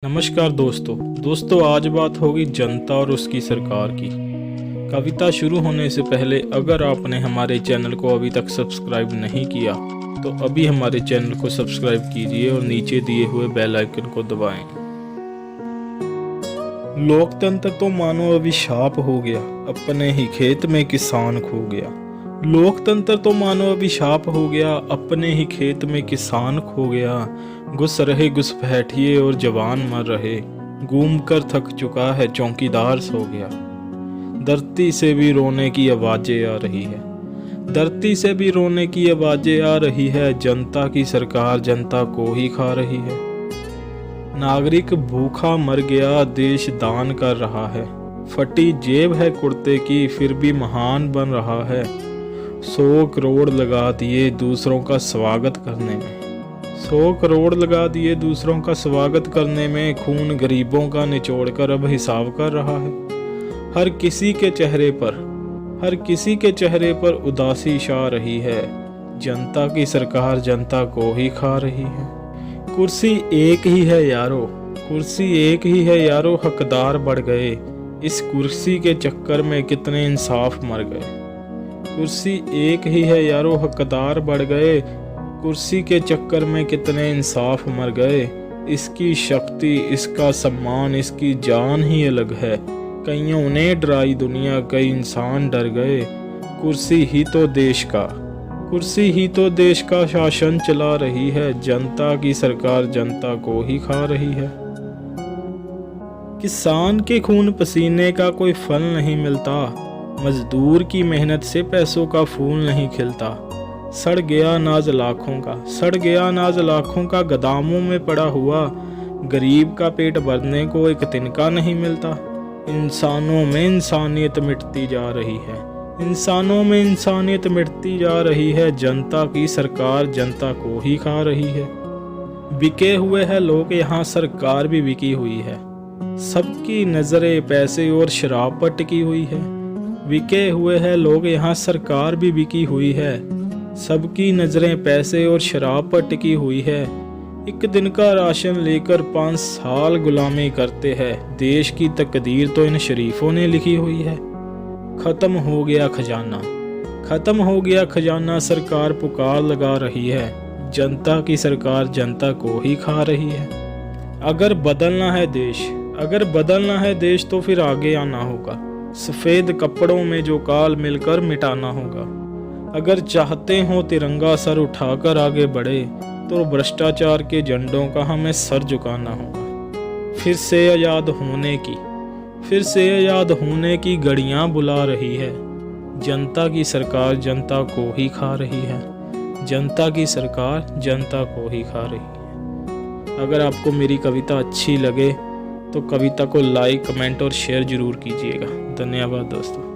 नमस्कार दोस्तों आज बात होगी जनता और उसकी सरकार की। कविता शुरू होने से पहले अगर आपने हमारे चैनल को अभी तक सब्सक्राइब नहीं किया तो अभी हमारे चैनल को सब्सक्राइब कीजिए और नीचे दिए हुए बेल आइकन को दबाएं। लोकतंत्र तो मानो अभिशाप हो गया, अपने ही खेत में किसान खो गया। लोकतंत्र तो मानो अभिशाप हो गया, अपने ही खेत में किसान खो गया। घुस रहे घुसपैठिए और जवान मर रहे, घूम कर थक चुका है चौकीदार सो गया। धरती से भी रोने की आवाजें आ रही है, धरती से भी रोने की आवाजें आ रही है। जनता की सरकार जनता को ही खा रही है। नागरिक भूखा मर गया, देश दान कर रहा है। फटी जेब है कुर्ते की, फिर भी महान बन रहा है। 100 करोड़ लगा दिए दूसरों का स्वागत करने में, 100 करोड़ लगा दिए दूसरों का स्वागत करने में। खून गरीबों का निचोड़ कर अब हिसाब कर रहा है। हर किसी के चेहरे पर उदासी छा रही है। जनता की सरकार जनता को ही खा रही है। कुर्सी एक ही है यारो, कुर्सी एक ही है यारो, हकदार बढ़ गए। इस कुर्सी के चक्कर में कितने इंसाफ मर गए। कुर्सी एक ही है यारो, हकदार बढ़ गए। कुर्सी के चक्कर में कितने इंसाफ मर गए। इसकी शक्ति, इसका सम्मान, इसकी जान ही अलग है। कईयों ने डराई दुनिया, कई इंसान डर गए। कुर्सी ही तो देश का शासन चला रही है। जनता की सरकार जनता को ही खा रही है। किसान के खून पसीने का कोई फल नहीं मिलता, मजदूर की मेहनत से पैसों का फूल नहीं खिलता। सड़ गया अनाज लाखों का गोदामों में पड़ा हुआ। गरीब का पेट भरने को एक तिनका नहीं मिलता। इंसानों में इंसानियत मिटती जा रही है। जनता की सरकार जनता को ही खा रही है। बिके हुए हैं लोग, यहाँ सरकार भी बिकी हुई है। सबकी नजरें पैसे और शराब पर टिकी हुई है। बिके हुए हैं लोग, यहाँ सरकार भी बिकी हुई है। सबकी नजरें पैसे और शराब पर टिकी हुई है। एक दिन का राशन लेकर 5 साल गुलामी करते हैं। देश की तकदीर तो इन शरीफों ने लिखी हुई है। खत्म हो गया खजाना, सरकार पुकार लगा रही है। जनता की सरकार जनता को ही खा रही है। अगर बदलना है देश तो फिर आगे आना होगा। सफेद कपड़ों में जो काल मिलकर मिटाना होगा। अगर चाहते हो तिरंगा सर उठाकर आगे बढ़े तो भ्रष्टाचार के झंडों का हमें सर झुकाना होगा। फिर से आजाद होने की घड़ियां बुला रही है। जनता की सरकार जनता को ही खा रही है। जनता की सरकार जनता को ही खा रही है। अगर आपको मेरी कविता अच्छी लगे तो कविता को लाइक, कमेंट और शेयर जरूर कीजिएगा। धन्यवाद दोस्तों।